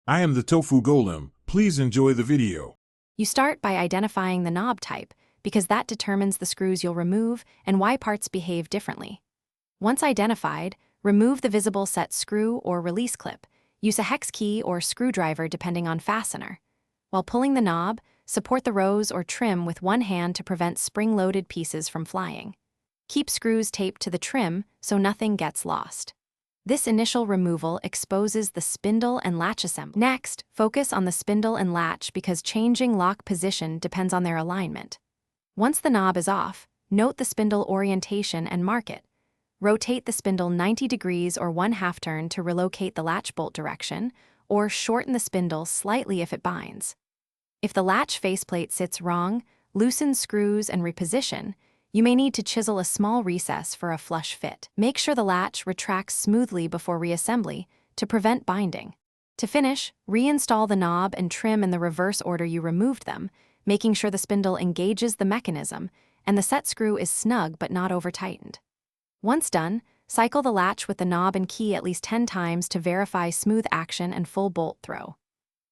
I am the tofu golem. Please enjoy the video. You start by identifying the knob type, because that determines the screws you'll remove and why parts behave differently. Once identified, remove the visible set screw or release clip. Use a hex key or screwdriver depending on fastener. While pulling the knob, support the rose or trim with one hand to prevent spring-loaded pieces from flying. Keep screws taped to the trim so nothing gets lost. This initial removal exposes the spindle and latch assembly. Next, focus on the spindle and latch because changing lock position depends on their alignment. Once the knob is off, note the spindle orientation and mark it. Rotate the spindle 90 degrees or 1/2 turn to relocate the latch bolt direction, or shorten the spindle slightly if it binds. If the latch faceplate sits wrong, loosen screws and reposition. You may need to chisel a small recess for a flush fit. Make sure the latch retracts smoothly before reassembly to prevent binding. To finish, reinstall the knob and trim in the reverse order you removed them, making sure the spindle engages the mechanism and the set screw is snug but not over-tightened. Once done, cycle the latch with the knob and key at least 10 times to verify smooth action and full bolt throw.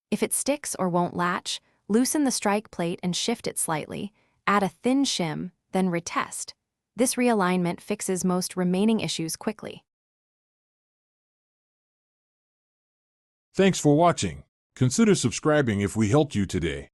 If it sticks or won't latch, loosen the strike plate and shift it slightly, add a thin shim, then retest. This realignment fixes most remaining issues quickly. Thanks for watching. Consider subscribing if we helped you today.